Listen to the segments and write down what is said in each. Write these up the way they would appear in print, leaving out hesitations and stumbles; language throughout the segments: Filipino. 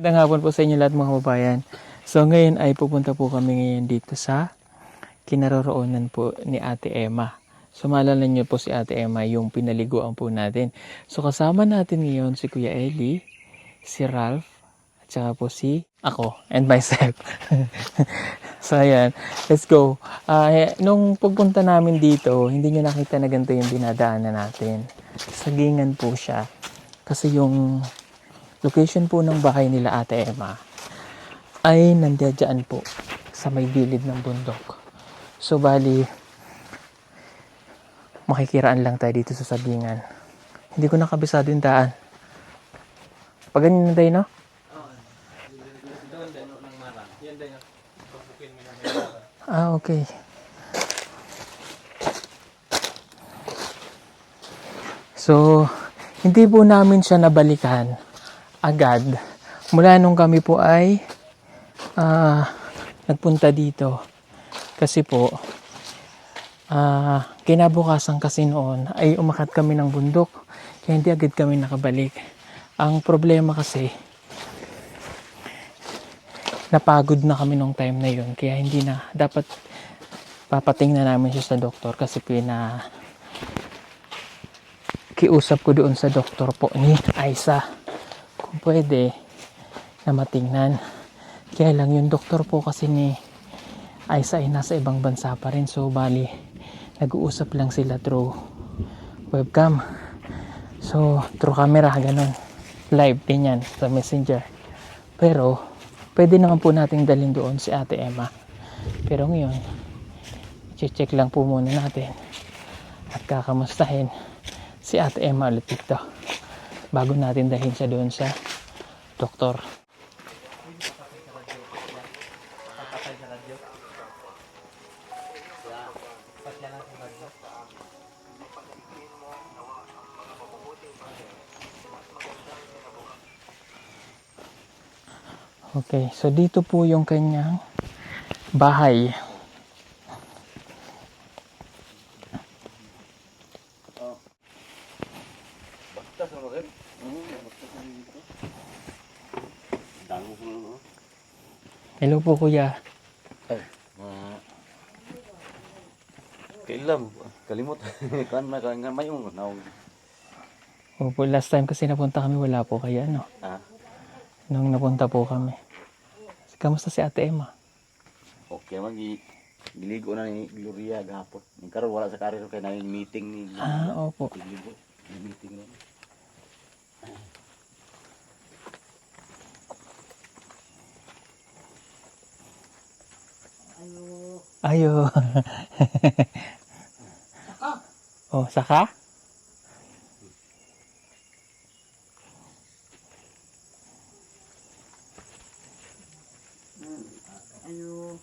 Magandang hapon po sa inyo lahat mga kababayan. So ngayon ay pupunta po kami ngayon dito sa kinaroroonan po ni Ate Emma. So maalala niyo po si Ate Emma yung pinaliguan po natin. So kasama natin ngayon si Kuya Eli, si Ralph, at saka po si ako and myself. So ayan, let's go. Nung pagpunta namin dito, hindi nyo nakita na ganito yung dinadaanan natin. Sagingan po siya. Kasi yung location po ng bahay nila Ate Emma ay nandiyan po sa may gilid ng bundok. So bali, makikiraan lang tayo dito sa sabingan. Hindi ko nakabisado yung daan. Pag ganyan na tayo, no? Okay. So, hindi po namin siya nabalikan agad mula nung kami po ay nagpunta dito. Kasi po, kinabukasan kasi noon ay umakyat kami ng bundok. Kaya hindi agad kami nakabalik. Ang problema kasi, napagod na kami nung time na yun. Kaya hindi na, dapat papatingnan namin siya sa doktor kasi kiusap ko doon sa doktor po ni Aisa kung pwede na matingnan. Kaya lang yung doktor po kasi ni Aisa ay nasa ibang bansa pa rin. So bali, nag-uusap lang sila through webcam. So through camera, ganun. Live din yan sa messenger. Pero pwede naman po nating dalhin doon si Ate Emma. Pero ngayon, check lang po muna natin at kakamustahin si Ate Emma ulit dito bago natin dalhin siya doon sa doktor. Okay, so dito po yung kanyang bahay. Hello po kuya. Ay, kailan kalimot kan may naong. Opo, last time kasi napunta kami wala po kaya ano. Nung napunta po kami. Kamusta si Ate Emma? Okay, giligo na ni Gloria gahapon. Ning karon wala sa karir kay na meeting ni. Opo. Giligo, meeting na. Ayo. Saka. Oh, saka?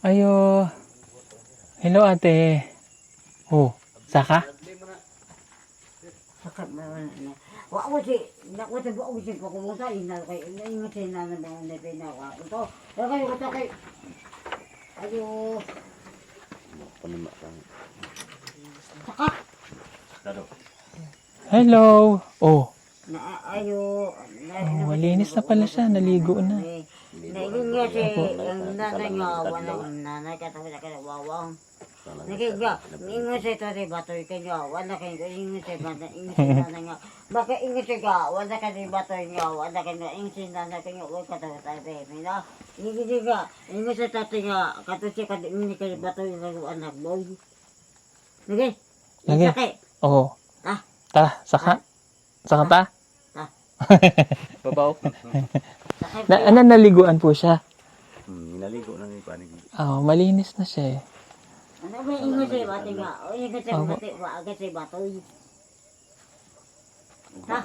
Ayo. Hello ate. Oh, saka? Saka na. Wa ko si wa ko si pagkumunta ina kay ingat na na na pinawa. Ito, kay ko kay. Ayo. Panima kan. Saka. Dado. Hello. Oh. Na ayo. Malinis na pala siya, naligo na. Naiingat si nanay nga wala nanay katawa ka wawang. Nakiga, ingat si tari batoy kanya wala kay ingat si bata ingat si nanay nga. Baka ingat si ka wala ka si batoy nga wala kay ingat si nanay kanya wala katawa tayo mina. Ingat si tati nga katusi ka ini kay batoy nga anak boy. Lagi. Lagi. Oh. Ta, saka. Saka ta? Babaw. Ano naliguan po siya? Naligo na ni panig. Malinis na siya eh. Ano ba ingat si batoy nga? O ingat si batoy wa agad si batoy.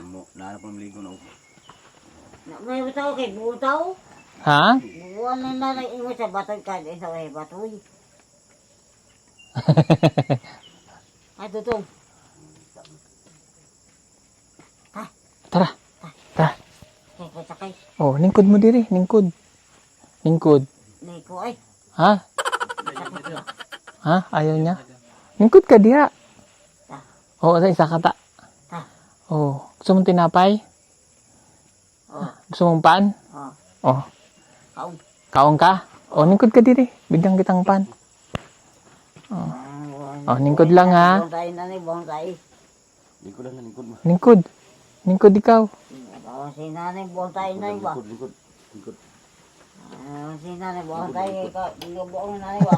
Mo na pa maligo na upo. May butaw kay butaw. Ha? Wala na lang ingat sa batoy ka sa way batoy. Ay tutong. Tara. Tara. Kay sakay. Oh, lingkod mo diri, lingkod. Lingkod. Nay ko ay. Ha? Ha? Ayaw niya? Lingkod ka diha. Oo, sa isa ka ta. Oh, gusto mong tinapay? Oh. Gusto mong pan? Oh. Oh, Kaon. kaon ka? Oh, lingkod ka diri. Bigyan kitang pan. Oh, lingkod lang ha. Bonsai na ni bonsai. Lingkod lang, lingkod mo. Lingkod. Lingkod ikaw. Si nanay bonsai na iba. Lingkod, lingkod. Lingkod. Si nanay bonsai ka. Binubuong na iba.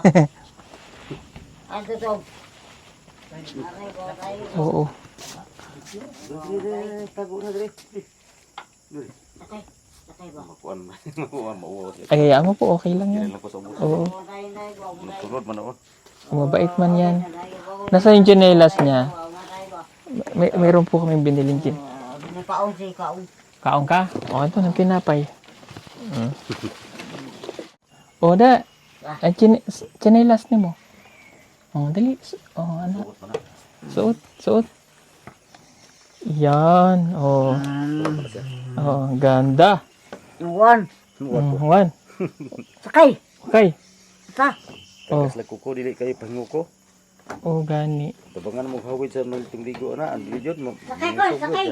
Ano to? Nanay bonsai. Oo. Tago na dire. Sakay. Sakay ba? Makuan, makuan, mauwa. Ay, mo po, okay lang yan. Kailan lang ko sa ubos. Oo. Bonsai na iba. Bonsai. Sunod man ako. Mabait man yan. Nasa yung tsinelas niya. Meron po kami biniling chin. Kaon si kaon. Kaon ka? O, ito, ng tinapay. O, da. Ang tsinelas ni mo. O, dali. O, ano? Suot, suot. Yan. O. O, ganda. One. One. Sakay. Okay. Sa. Tagas lang kuko, dili kayo panguko. O, gani. Tabangan mo hawid sa mga ligo na. Ang dili yun mo. Sakay ko, sakay.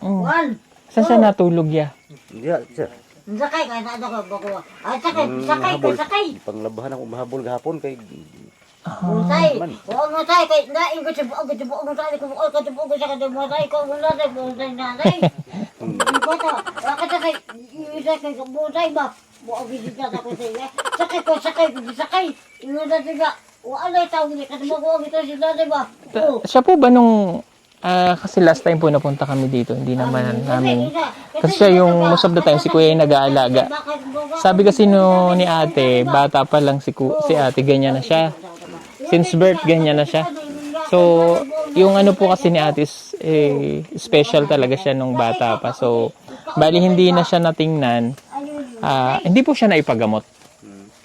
Mm. One. Saan siya natulog ya? Diya, siya. Sakay ka na ako bako. Ay sakay, sakay ko, sakay. Panglabahan ako mahabol gahapon kay Bonsai. Oo mo tay kay na ingo sa buog sa buog sa ko ko sa buog sa kada bonsai ko wala sa bonsai na tay. Iba ta. Ako sakay, isa kay bonsai ba. Buog gid ka ko say. Sakay ko, sakay ko, sakay. Ingo na tiga. Wala taw ni kada buog ito sila ba. Siya po ba nung kasi last time po napunta kami dito, hindi naman namin. Kasi siya yung most of the time si Kuya yung nag-aalaga. Sabi kasi no ni ate, bata pa lang si ate, ganyan na siya. Since birth, ganyan na siya. So, yung ano po kasi ni ate, special talaga siya nung bata pa. So, bali hindi na siya natingnan. Hindi po siya naipagamot.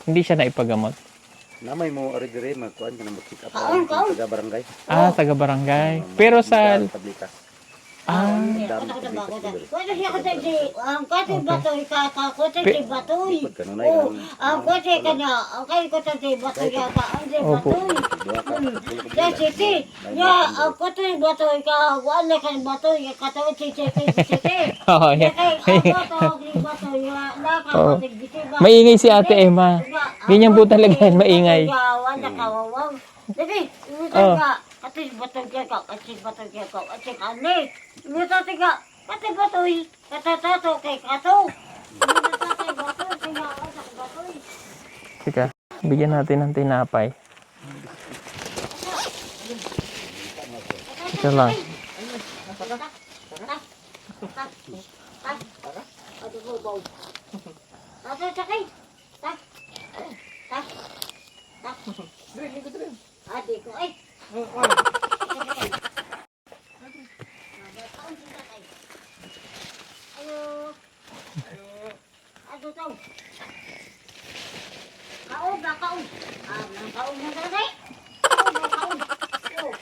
Hindi siya naipagamot. namay mo ari dire magkuan ka na mag-pick up Kaon, kaon. taga barangay. Taga barangay. Pero sa tablitas. Wala siya kasi si ang kasi batoy ka kasi si batoy. Oh, ang kasi kanya ang kay ko si batoy ka ang si batoy. Ya si ya ang kasi batoy ka wala kan batoy ka to si. oh, yeah. Oh. Maingay si Ate Emma. Ganyan po talaga yan, maingay. Wala ka wawang. Dali, ka kasi batoy ka kasi batoy ka kasi kani. Ngita tiga, kati batoy, katatato kay kato. Ngita kay batoy, tinawag sa batoy. Sige, bigyan natin ng tinapay. Ito lang. Ato ko baw. Ato sakay. Tak. Tak. Tak. Adi ko ay. Aduh tahu. Kaon ba kaon? Kaon mo dali. Kaon. Oh.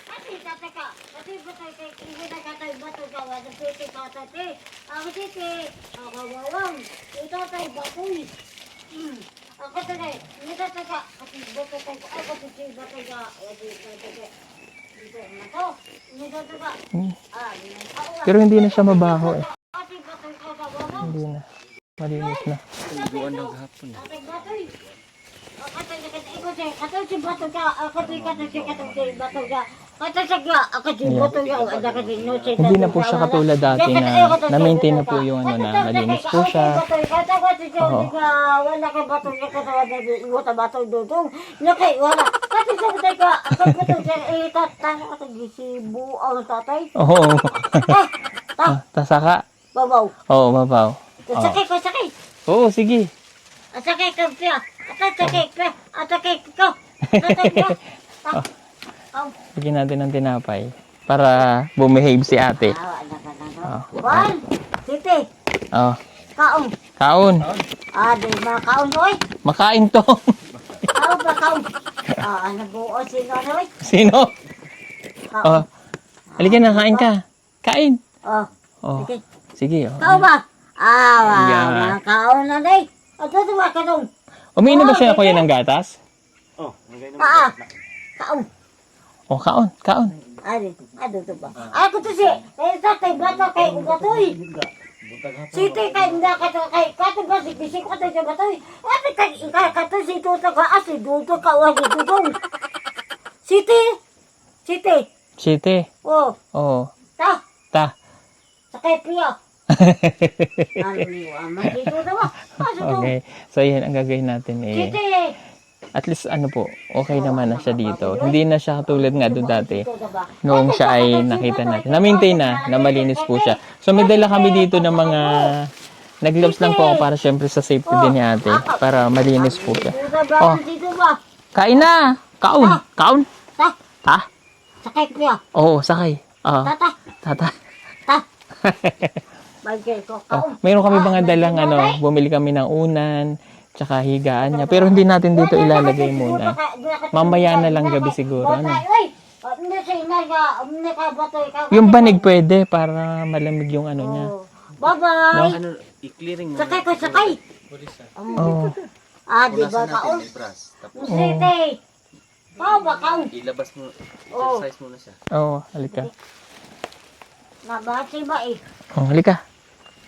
Kasi tataka. Kasi batay kay hindi na katay bato ka wa pete ka tate. Ako tete. Ako wawang. Ito tay batoy. Ako tete. Hindi tataka. Kasi bato kay ako tete bato ka. Adi tete. Dito na to. Hindi tataka. Pero hindi na siya mabaho eh. Ati batoy ka wawang. Hindi na. Malinis na. Tuguan daw gahapon. Hindi na po siya katulad dati na na-maintain na po yung ano na malinis po siya. Oo. Wala ka bato niya katawa na iwata bato dudong. Nakay wala. Kasi sa ka ako bato siya tatay ako gisibu ang tatay. Oo. Tasaka. Babaw. Oo, mabaw. Sakay ko sakay. Oo, sige. Sakay ko siya. Sakay ko. Sakay ko. Sakay ko. Bigyan natin ng tinapay para bumehave si ate. One, titi, Oh, kaon. kaon. Di ba kaon oy? Makain to. Kaon ba kaon? Ano buo sino oy? Sino? Oh. Kaon. Halika na, kain ka. Kain. Oh, Oh. sige. Sige. Oh. Kaon ba? Yeah. Kaon na day. Ito ba kaon? Umiinom ba siya kuya ng gatas? Oh, ngayno. Kaon. Oh, kaon. Kaon. Ano to ba? Ako to si. Kaya tatay bata kay ugatoy. Buntag hapon. Siti kay na kay kato ba si bisi ko tayo ba to? Ate kay kato si tuto ka asi duto ka wa si dudong. Siti. Siti. Siti. Oh, Oo. ta. Ta. Sakay piya. Ano ni wa man dito daw. Paso to. Okay. So, yan ang gagawin natin Siti. at least ano po, okay naman na siya dito. Hindi na siya katulad nga doon dati. Noong siya ay nakita natin. Na-maintain na malinis po siya. So, may dala kami dito ng mga nag-gloves lang po ako para syempre sa safety din ni ate. Para malinis po siya. Oh, Dito ba? kain na! Kaun! Kaun! Ta. Ha? Sakay piya. Oo, sakay. Tata. Tata. Ta. Bagay ko ka. Mayroon kami mga dalang bumili kami ng unan, tsaka higaan niya. Pero hindi natin dito ilalagay muna. Mamaya na lang gabi siguro. Yung banig pwede para malamig yung ano niya. Bye-bye. Ano, i-clearing mo. Sakay ko, sakay. Oo. Di ba kaon? Tapos Siti. Kao ba kaon? ilabas mo, Oh. exercise mo na siya. Oo, halika. Nabati ba eh? Oh, halika.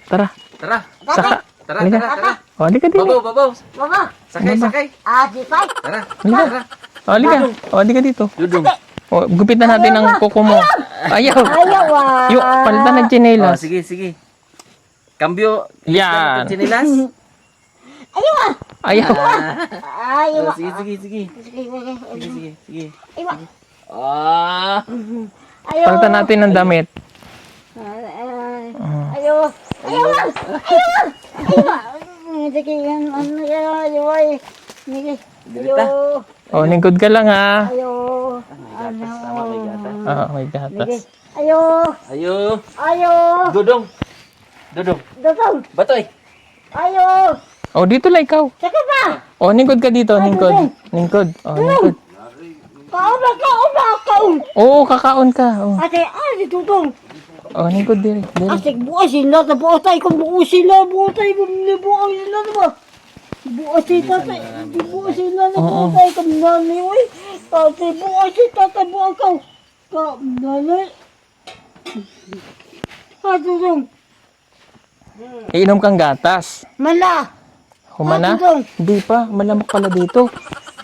Tara. Tara, Saka. tara, Halika. tara, tara. Oh, halika din. Babaw, babaw. Baba. Sakay, sakay. Di ba? Tara, Halika. tara. Oh, halika. Oh, halika dito. Dudong. Oh, gupitan natin ng kuko mo. Ayaw. Ayaw ah. Yung palitan ng Oh, tsinelas. sige, sige. Cambio. Yan. Chinilas. Ayaw ah. Ayaw. Ayaw Oh, ah. sige, sige, sige. Sige, sige. Sige, sige, sige. Ayaw ah. Ah. Ayaw. Palitan natin ng damit. Ayaw. Ayaw ah. Ayaw ah. Ayaw ah. Sige, yan. Ano yan? Ayaw ay. Sige. Ayaw. Oh, lingkod ka lang ha. Ayaw. Gatas, tama, may gatas. Ah, may Sige. gatas. Ayaw. Ayo. Ayaw. Dudong. Dudong. Dotong. Batoy. Ayaw. Oh, dito lang ikaw. Saka ba? Oh, lingkod ka dito, lingkod. Lingkod. Oh, lingkod. Kaon ba? Kaon ba? Kaon. Oo, kakaon ka. Oh, Ate, si Tutong. oh lingkod diri. Diri. Asik bukas sila. Bukas tayo kung bukas sila. Bukas tayo kung bukas sila. Diba? Bukas sila. Bukas sila. Bukas tayo kung nanay. Uy. Ate, bukas sila. Bukas ka. Nanay. Tutong. Iinom kang gatas. Mala. Humana? Tutong. Hindi pa, malamok pala dito.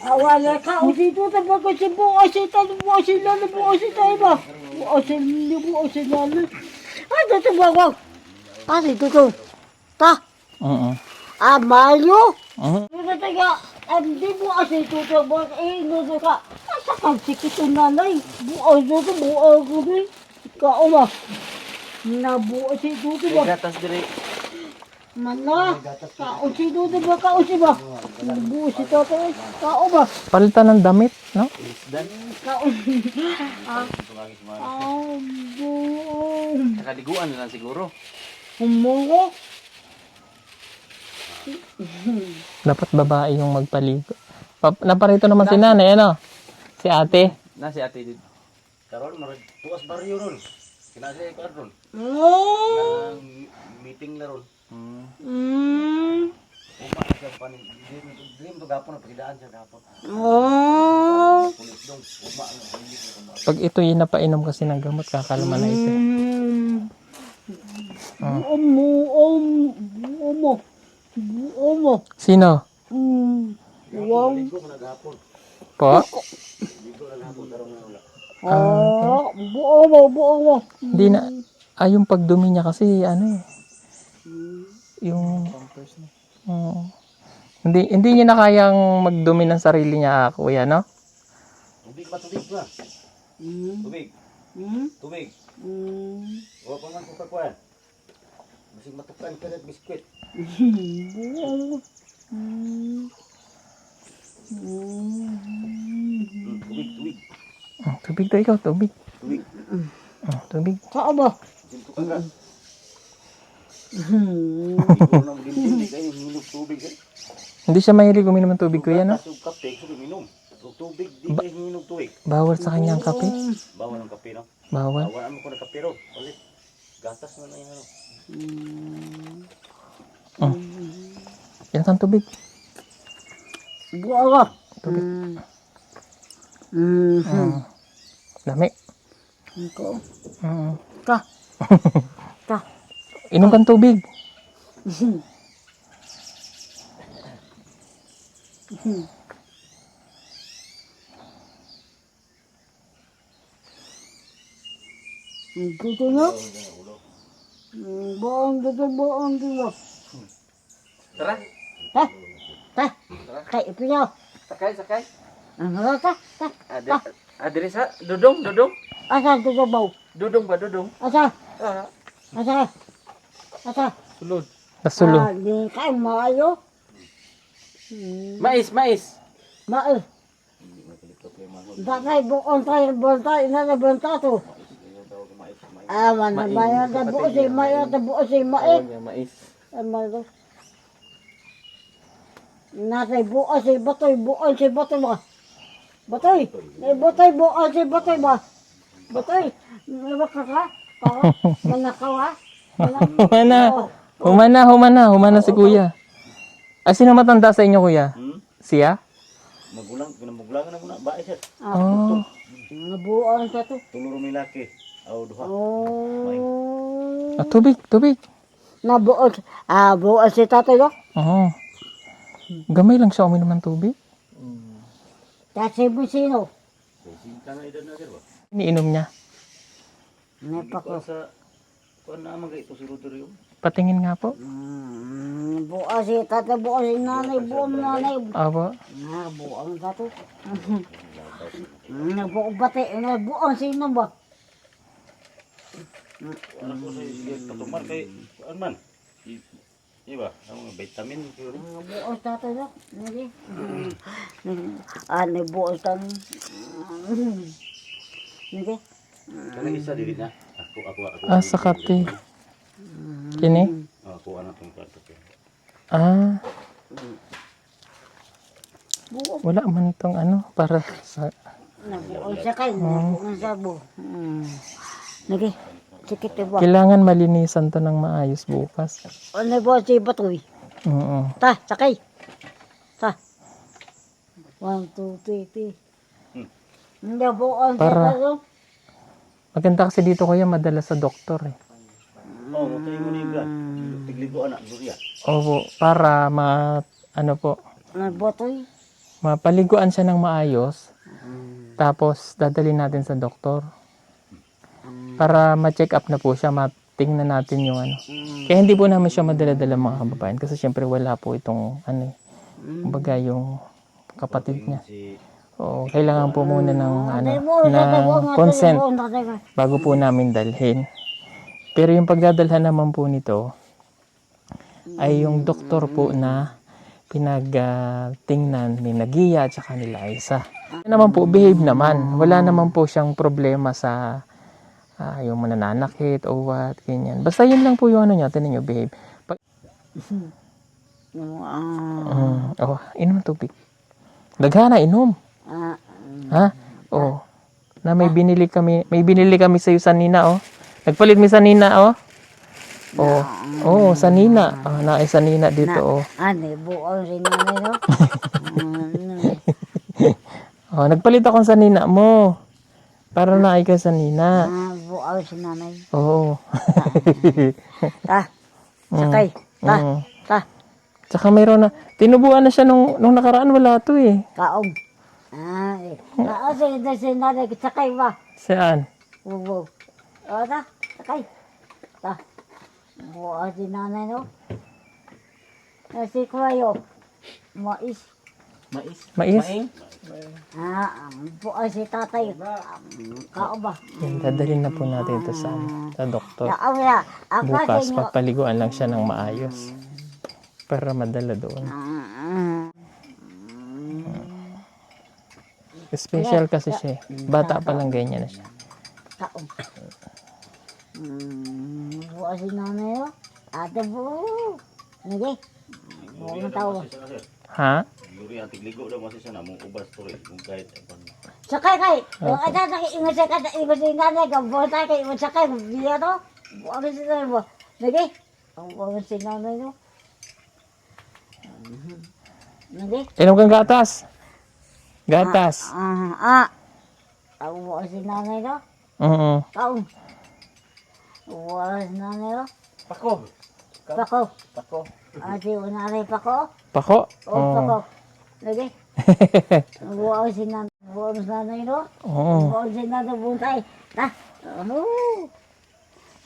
Wala ka. O dito. Tapos kasi bukas sila. Bukas sila. Bukas sila. Diba? Bukas sila. Bukas sila. Tutong. Wag. Ate, Tutong. Ta. Oo. Mayo. Oo. Ano taga, hindi mo kasi tutubos, ano ka, asa kang sikit ang nanay, buos doon, buos doon, ikaw ba, nabuos si tuto May ba, gatas dire. mana, kaos si tuto ba, kaos si ba, nabuos si tuto, ikaw ba, Palitan ng damit, no? kaos, buong, Nakaliguan na lang siguro. humongo, Dapat babae yung magpaligo. Naparito naman si nanay, ano? Si ate. Na si ate dito. Karon marag tuwas baryo ron. Kinasa ko ron. Meeting la ron. Uma sa panin. Dream to gapon pagidaan siya gapon. Pulis dong. Uma ang Pag ito yung napainom kasi ng gamot, kakalma na ito. Sino? wow, Po? buo. Hindi na. Yung pagdumi niya kasi, ano eh. Yung... Oo. Hindi niya na kayang magdumi ng sarili niya, kuya, no? Tubig ba tubig ba? Tubig. Tubig. O pa man ko kakwan. Bisig matukan ka ng biskwit. Tubig, tubig. Tubig daw ikaw, tubig. Tubig. Tubig. Saan ba? Sinto ka ka. Ikaw na magindi kayo minum tubig eh. Hindi siya mahilig uminom ng tubig, kuya, no? Tasog kape, ko minum. Ug tubig di kayo minum tubig. Bawal sa kanya ang kape. Bawal ang kape no. Bawal. Bawal mo ko ng kape ro. Ulit. Gatas na yan ano. Yan ang tubig. Buo. Tubig. Dami. Ikaw. Mm. Ka. Ka. Inom kang tubig. Dito na. Buong dito. Tara. Ta. Kay ipinyo. Sakay. Ano ta? Adire sa dudong. Asa dito ba? Dudong ba dudong? Asa? Ah, Asa? sulod. Nasulod. Di kay maayo. Mais. Maay. Bakay buong tayo bonta ina na bonta to. Mana bayar da buo si maya da buo si mae. Mais. Amalo. Natay buo si batoy ba? Batoy buo si batoy ba? Batoy. Nabaka ka? Manakawa? Humana si kuya. Ay, sino matanda sa inyo, kuya? Siya? Magulangan na muna. Bae sir. Oh. Nabuo sa to. Tuluro may laki. Aw, duha. Oh. Ah, tubig. Nabuo. Buo si tatay do. Oo. Gamay lang siya uminom ng tubig. Kasi busino. Sinta nga edad na sir ba? Iniinom niya. Napako. Sa kuan na magay ito si Rodrigo. Patingin nga po. Buo si tatay, buo si nanay, buo nanay. Aba. Buo ang tato. Nabuo bate, nabuo sino ba? Ano ko sa sige patumar kay kuan man. Iba, ang mga vitamin ko. Buo tatay do. Nagi. Buo tang. Nagi. Kana isa dili na. Ako. Ah, sa kati. Kini? Ako ana tong kwarto ko. Ah, Buo. wala man tong ano, para sa... Nabuo siya kay. Nabuo sa buo. Nagi. Sikit ba? Kailangan malinisan to ng maayos bukas. Buo si batoy. Oo. Ta, sakay. Ta. 1, 2, 3. Hindi buo ang Para- tatay do. Maganda kasi dito kuya, madala sa doktor eh. Oh, mutay mo ni Brad. Tigligo anak Gloria. Opo, para ano po, Nabotoy. mapaliguan siya ng maayos. Tapos dadalhin natin sa doktor. Para ma-check up na po siya, matingnan natin yung ano. Kaya hindi po namin siya madala-dala mga kababayan kasi syempre wala po itong ano eh. Kumbaga yung kapatid niya. Si Oo, kailangan po muna ng ng consent bago po namin dalhin. Pero yung pagdadalhan naman po nito ay yung doktor po na pinagtingnan ni Nagia at saka nila Aiza. Naman po, behave naman. Wala naman po siyang problema sa yung mananakit o what, ganyan. Basta yun lang po yung ano niya, tinan niyo, behave. Inom ng tubig. Daghana, inom. Ha? Oh. Na may binili kami sa iyo sanina, oh. Nagpalit mi sanina, oh. Oh, sanina. Na sanina dito, oh. Buo rin nanay do. Oh, nagpalit ako sa sanina mo. Para na ay ka sanina. Buo si nanay. Oo. Ta. Sakay. Ta. Ta. Tsaka mayroon na, tinubuan na siya nung nakaraan, wala to eh. Kaong. Si nanay, sakay ba? Saan? Buo. Ta. Sakay. Ta. Buo si nanay no. Si Kuya. Mais. Mais? Buo si tatay. Kao ba? Yan, dadalhin na po natin ito sa doktor. Ako Bukas, sa inyo. papaliguan lang siya ng maayos. Para madala doon. Special kasi siya eh. Bata pa lang ganyan na siya. Kaong. Buo si nanay no. Ate buo. Nige. Buo ng tao. Ha? Gloria tigligo daw kasi siya na mo ubas to rin kung kahit ano. Sakay kay. Yung ada sa ingon sa kada ingon sa nanay ka buo tayo kay ingon sakay biya to. Buo si nanay mo. Nige. Ang buo si nanay no. Nige. Inom kang gatas. Gatas. Ang buo si nanay no. Oo. Kaong. Buo si nanay no. Pako. Pako. Pako. Ate, unanay pako. Pako? O, pako. Lagi. Buwan si nanay. Buwan si nanay, no? Oo. Buwan si nanay, buntay. Ta.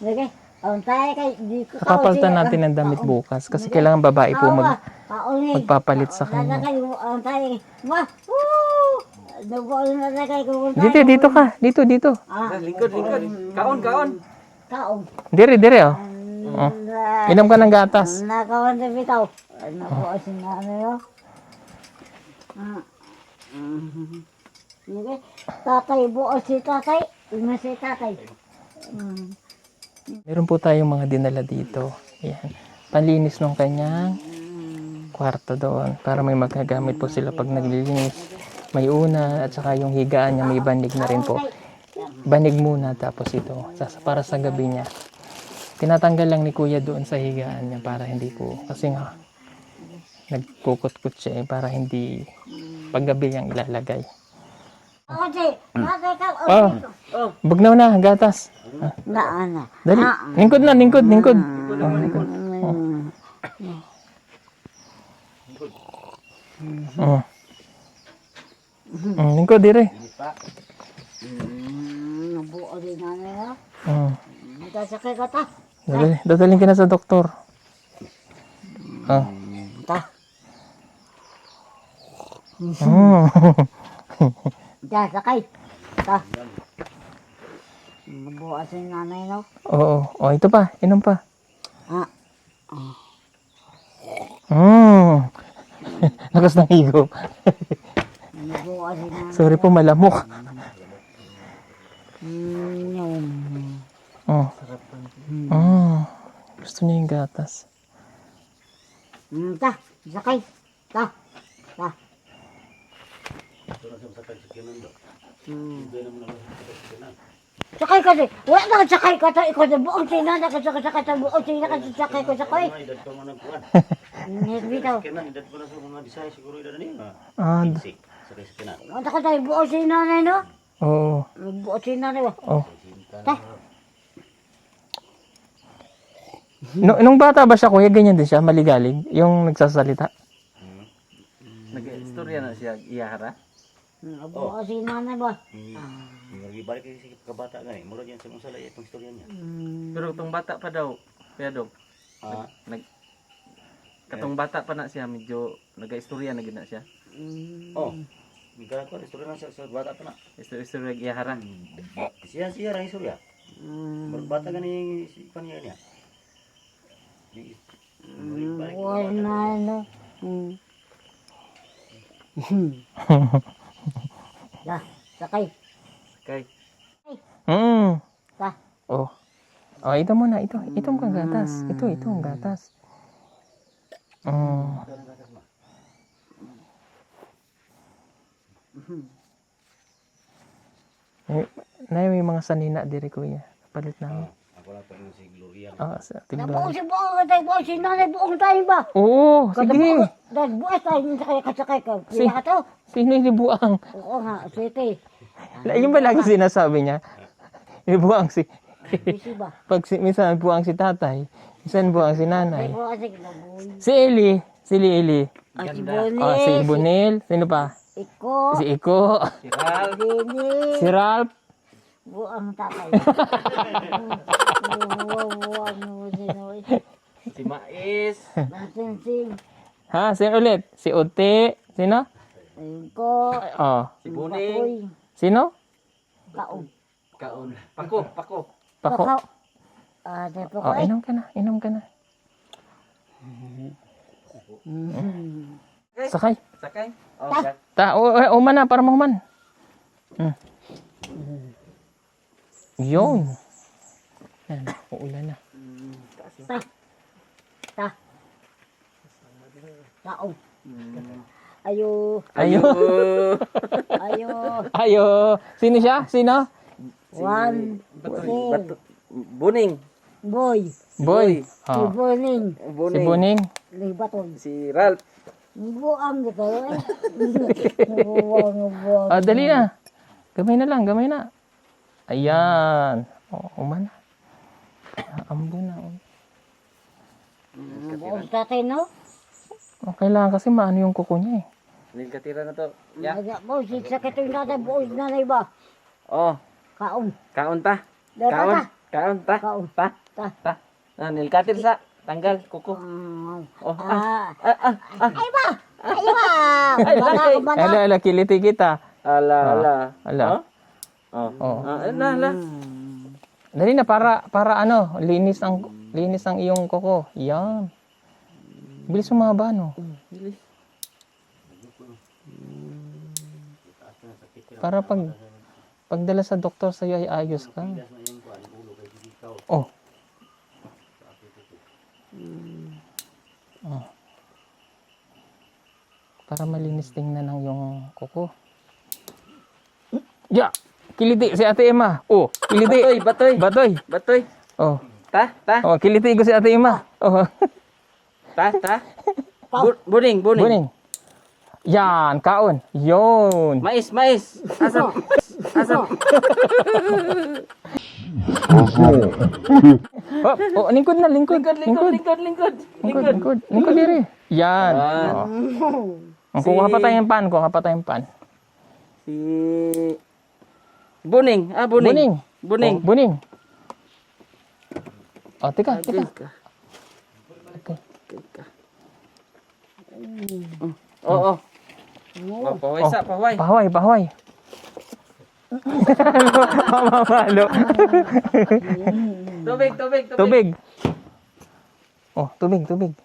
Lagi. Untay kay, di ko Kapapalitan natin ng damit bukas kasi kailangan babae po magpapalit sa kanya. Untay. Ma. Woo! Buwan na kay kubuntay. Dito ka. Dito. Lingkod. Kaon. Kaong. Dire, oh. Oh. Inom ka ng gatas. Nakawan na bitaw. Nakuha si nanay, no? Sige. Tatay, buo si tatay. Ima si tatay. Meron po tayong mga dinala dito. Ayan. Panlinis ng kanyang kwarto doon para may magagamit po sila pag naglilinis. May una at saka yung higaan niya may banig na rin po. Banig muna tapos ito para sa gabi niya. Tinatanggal lang ni kuya doon sa higaan niya para hindi po kasi nga nagkukot-kot siya para hindi paggabi niyang ilalagay. Ate, tatay ka. Bugnaw na, gatas. Naana. Dali, lingkod. Lingkod, dire. Buo din nanay, no? Masakay ka ta. Dadaling ka na sa doktor. Ta. Sakay. Ta. Buo si nanay, no? Oo. O, ito pa. Inom pa. Lakas ng higop. Buo si nanay. Sorry po, malamok. Gusto niya yung gatas. Ta. Sakay. Ta. Sakay ka din. Wala na sakay ka ta. Ikaw na buong sinana ka sakay ta. Buong sinana ka sakay ko sakay. Edad pa man nagkuhan. Bitaw. Kenan, edad pa na sa mga disay siguro edad ni ma. Sik. Sakay sa kenan. Wala ka tayo buong sinana, no? Oo. Buong sinana ba? Oh. Ta. Nung bata ba siya, kuya, ganyan din siya, maligalig? Yung nagsasalita? Nag-istorya na siya iyahara. Buong sinana ba? Balik kasi sa kabata nga eh. Murag yan sa mga salay itong istorya niya. Pero itong bata pa daw, kaya dog, katong bata pa na siya, medyo nag-istorya na gina siya. Magkala ko, istorya na sa bata pa na. Istorya giyahara. Siya ang istorya. Bata gani si paniya niya. Wala na. Ya, sakay. Kay, Ta. Oh. Oh, ito muna. Ito ang gatas. Ito ang gatas. May mga sanina diri, kuya. Palit na. Ako lang pa yung si Gloria. Sa ating Buong si buong tayo, buong si nanay, buong tayo ba? Oo, sige. Dahil buong tayo, sakay ka. Kaya ka to? Sino yung libuang? Oo nga, sete. Yung ba lagi sinasabi niya? Libuang si... Busy ba? Minsan buang si tatay, minsan buang si Ay, nanay. buong kasi kinabuhi. Si Eli. Si Bonnie. Si Bunil. Sino pa? Iko. Si Iko. Dini. Si Ralph. Buang tatay. Buang mo sinoy. si Mais, Nasinsing. Ha? Sino ulit? Si Uti. Sino? Iko. Oh. si Buning, Sino? Kaon. Kaon, Pako. Pako. Pakaw. Depo ko Oh, eh. inom ka na. Sakay. Sakay. Oh, Ta. Uman na, para mahuman. Yun. Yan, uulan na. Ta. Kaon. Ayo. Sino siya? Sino? One. Buning, Boy. Boy. Si Oh. Boning. Si Buning. Libaton. si Ralph, Buang gitu eh. Buang. Dali na. Gamay na. Ayan. Uman na. Ambo na. Buos tatay, no? Kailangan kasi maano yung kuko niya eh. Nilkatira na to. Ya. Buos, sakit yung tatay, buos na na iba. Oh, Kaon. kaon ta. Dara Kaon. ta. Kaon ta. Kaon. Ta. Ta. Ta. Ah, nilkatir sa tanggal kuko. Oh, Ay ba? Ay ba? Bana ko bana. Ala, kiliti kita. ala. Ala. Oh. Oh. Ala. Dali na, para ano, linis ang iyong kuko. Yan. Bilis sumaba, no? Para pagdala sa doktor sa'yo ay ayos ka. Oh. Oh. Para malinis tingnan ang iyong kuko. Ya! Kiliti si Ate Emma. Oh, kiliti. Batoy. Batoy. Oh. Ta. Oh, kiliti ko si Ate Emma. Oh. Ta. Buning. Buning. Yan, kaon. Yon. Mais. Asap. Oh, lingkod na, lingkod. Lingkod diri. Yan. Oh. Kuha pa tayong pan. Si Buning. Buning. Oh, buning. Oh, teka. Okay. Oo. Paway. Pahuay. Mamamalo. Tubig. Oh, tubig.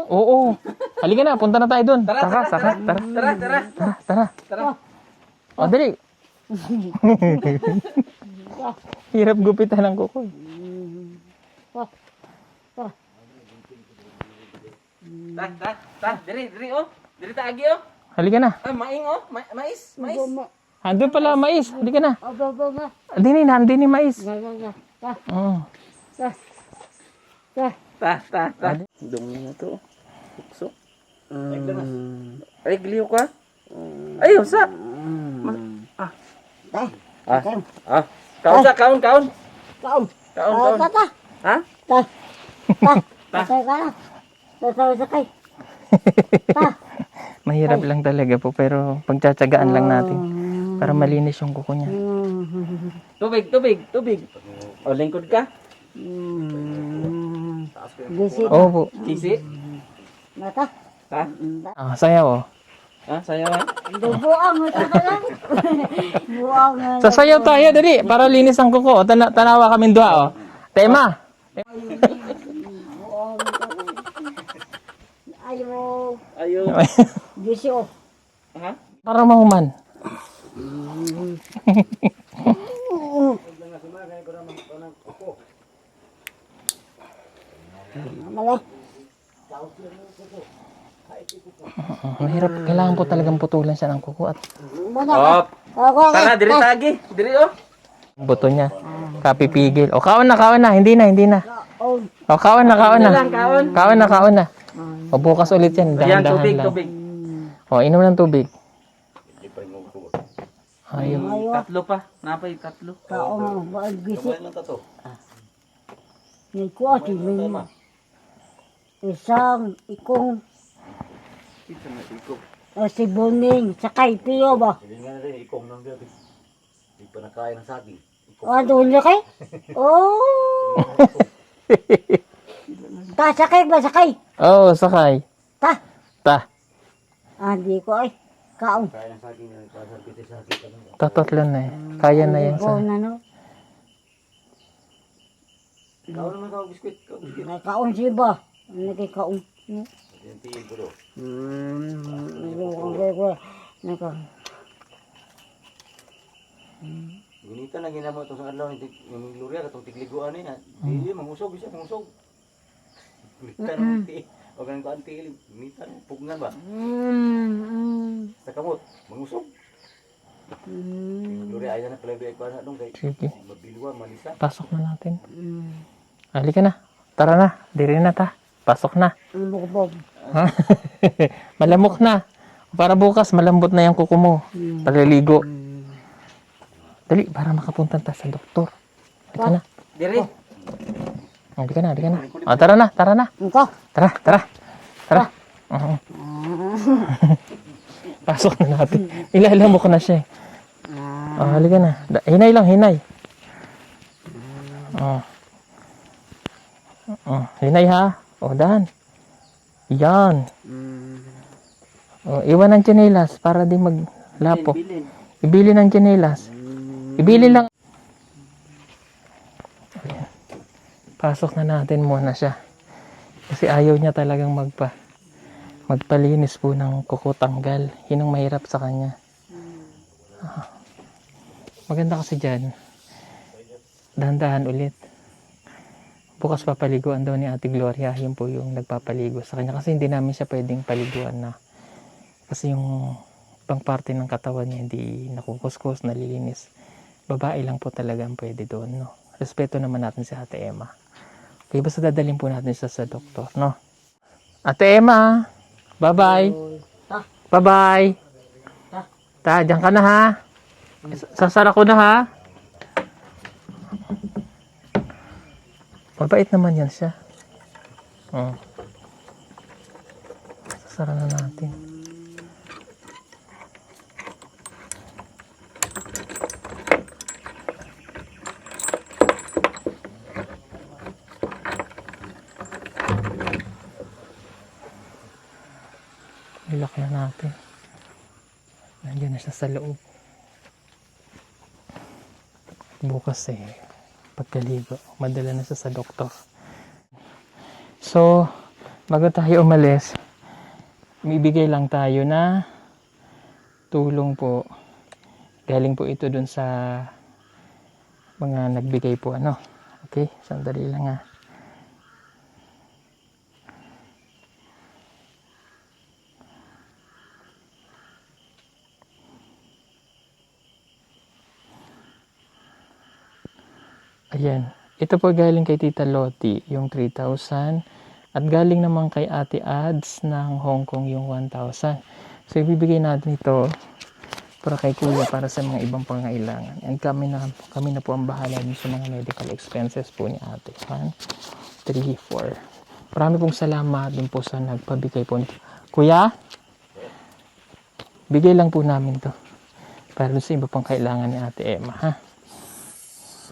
Oo. Halika na, punta na tayo doon. Saka. Tara. Oh, dali. Hirap gupitan ng kuko. Ta. Diri oh. Diri ta agi oh. Halika na. Maing oh. Mais. Andun pala mais. Halika na. Ba. Andini mais. Ta. Oh. Ta. Dumi na to. Sukso. Ay, gliw ka? Ay, usa. Kaon. Kaon. Ta. Ha? Ta. Sakay. Ta. Mahirap lang talaga po, pero pagtsatsagaan lang natin para malinis yung kuko niya. Tubig. O, lingkod ka? Bisi. Oo po. Kisi? Mata. Ta? Sayaw oh. Sayaw ha? Buang sa kanan. Buang. Sasayaw tayo, dali, para linis ang kuko. Tanawa kami duha oh. Tema. Ayo. Bisi oh. Ha? Para mahuman. Malay. Mahirap. Kailangan po talagang putulan siya ng kuko at Op. Tara, diri tagi. Diri oh. buto niya. Kapipigil. O, kaon na. Hindi na. Oh. O, kaon na. Kaon. Kaon na. O, bukas ulit yan. Ayan, Dahan-dahan lang. tubig. O, inom ng tubig. Ayun. Tatlo pa. Napay tatlo. Kaon mo. Bisi. Lang tato. May kuwati. Isang ikong Ito na iko. si Buning. Sakay. Piyo ba? Hindi nga na rin, ikong nang gabi. Hindi pa nakain ng saging. Doon niya kay? Oh! Sakay ba? Sakay? Oo, sakay. Ta? Di Di ko ay. Kaon. Kain ng saging, pasal piti saging ka lang. Tatatlan na eh. Kaya na yan sa... Na, no? Ikaw naman ka, biskuit. May kaon siya ba? Nagkikaon. Yung tingin ko do. Gunita na ginamo itong sa adlaw ng Gloria katong tigliguan niya. Dili mangusog siya, mangusog. Gunita ng ti. O ganun ko anti, gunita ng pugngan ba? Sa kamot, mangusog. Gloria ayan na pala biay pa na dong kay Sige. mabilwa malisa. Pasok na natin. Halika na. Tara na. Diri na ta. Pasok na. Malamok na. Para bukas malambot na yung kuko mo. Paliligo. Dali, para makapunta ta sa doktor. Halika na. Diri. Halika na, halika na. O, tara na, tara na. Ikaw. Tara, tara. Tara. Oo. Pasok na natin. Ilalam mo ko na siya eh. O, halika na. Hinay lang, hinay. O. O, hinay ha. O, dahan. Yan. O, iwan ng tsinelas para di maglapo. Ibili ng tsinelas. Ibili lang. Ayan. Pasok na natin muna siya. Kasi ayaw niya talagang magpalinis po ng kuko tanggal. Yun ang mahirap sa kanya. Maganda kasi dyan. Dahan-dahan ulit. Bukas papaliguan daw ni Ate Gloria. Yun po yung nagpapaligo sa kanya. Kasi hindi namin siya pwedeng paliguan na. Kasi yung pang parte ng katawan niya hindi nakukuskus, nalilinis. Babae lang po talaga ang pwede doon, no? Respeto naman natin si Ate Emma. Okay, basta dadalhin po natin siya sa doktor, no? Ate Emma, bye-bye. Bye-bye. Ta, dyan ka na ha. Sasara ko na ha. Mabait naman yan siya. Oh. Sasara na natin. Ilak na natin. Nandiyan na siya sa loob. Bukas pagkaligo, madala na siya sa doktor. So, bago tayo umalis, bibigay lang tayo na tulong po. Galing po ito dun sa mga nagbigay po, ano. Okay, sandali lang ha. Ayan. Ito po galing kay Tita Lottie, yung 3,000. At galing naman kay Ate Ads ng Hong Kong yung 1,000. So, ibibigay natin ito para kay Kuya para sa mga ibang pangailangan. And kami na po ang bahala din sa mga medical expenses po ni Ate. 1, 3, 4. Marami pong salamat din po sa nagpabigay po. Kuya, bigay lang po namin to para sa iba pang kailangan ni Ate Emma, ha?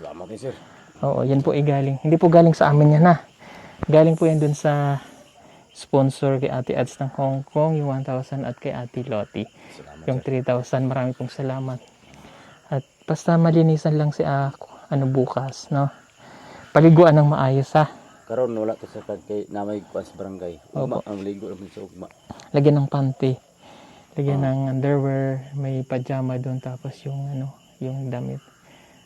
Salamat din, sir. Oo, yan po ay galing. Hindi po galing sa amin yan, ha? Galing po yan dun sa sponsor kay Ate Ads ng Hong Kong, yung 1,000 at kay Ate Lottie, Salamat, yung sir. 3,000. Marami pong salamat. At basta malinisan lang si bukas, no? Paliguan ng maayos, ha? Karon wala to sa kay namay kuan sa barangay. Ugma Opo. ang ligo naman sa ugma. Lagyan ng panty. Lagyan ng underwear, may pajama doon, tapos yung yung damit.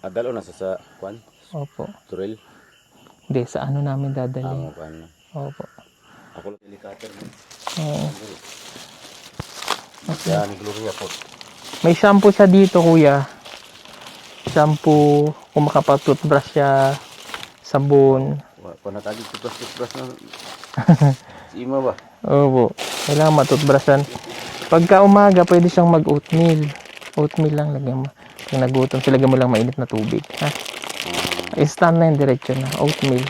Adalo na sa kuan, Opo. turil. Hindi, sa namin dadali. Amo kuan. Opo. Ako lang delikado mo. Oo. Yan, Gloria po. May shampoo siya dito, kuya. Shampoo, kung makapag-toothbrush siya, sabon. Wa na tagi toothbrush na. Si Ima ba? Opo. Kailangan matoothbrushan. Pagka umaga, pwede siyang mag-oatmeal. Oatmeal lang, lagyan mo. Pag nagutom, lagyan mo lang mainit na tubig. Ha? I-stand na yung diretso na. Oatmeal.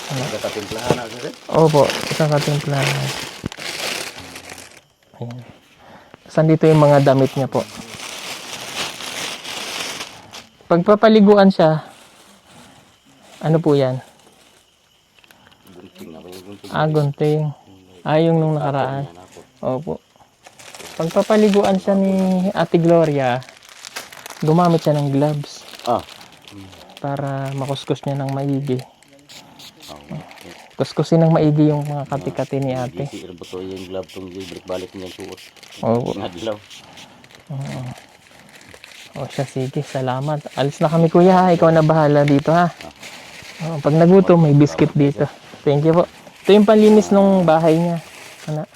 Nagkatimplahan na sir. Opo, isang katimplahan. Ayan. Saan dito yung mga damit niya po? Pagpapaliguan siya, ano po yan? Gunting na ba yung gunting? Gunting. Yung nung nakaraan. Opo. Pagpapaliguan siya ni Ate Gloria, gumamit siya ng gloves para makuskus niya ng maigi. Kuskusin ng maigi yung mga kati-kati ni ate. Si Irboto yung glove tong balik niya suot. Opo. Ngadlaw. O siya, sige, salamat. Alis na kami, kuya, ha? Ikaw na bahala dito, ha? Pag nagutom, may biscuit dito. Thank you po. Ito yung panlinis ng bahay niya. Ano?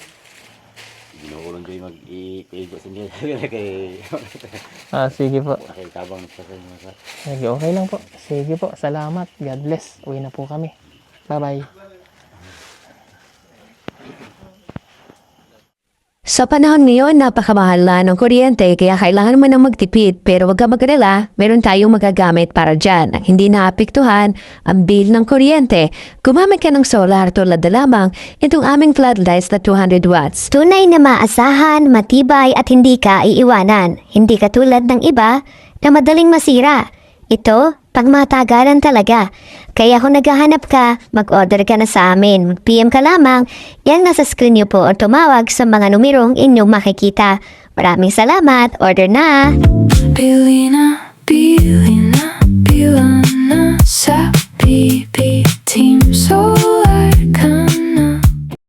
Ginuulong joy mag-iigo sa niya kay Sige po. kay tabang sa kanya sa. Sige, okay lang po. Sige po, salamat. God bless. Uwi na po kami. Bye-bye. Sa panahon ngayon, napakamahal na ng kuryente kaya kailangan mo nang magtipid pero wag ka mag-alala, meron tayong magagamit para dyan. Ang hindi naapektuhan ang bill ng kuryente. Gumamit ka ng solar tulad na lamang itong aming floodlights na 200 watts. Tunay na maasahan, matibay at hindi ka iiwanan. Hindi katulad ng iba na madaling masira. Ito, pagmatagalan talaga. Kaya kung naghahanap ka, mag-order ka na sa amin. Mag-PM ka lamang, yan nasa screen niyo po o tumawag sa mga numerong inyong makikita. Maraming salamat, order na! Feeling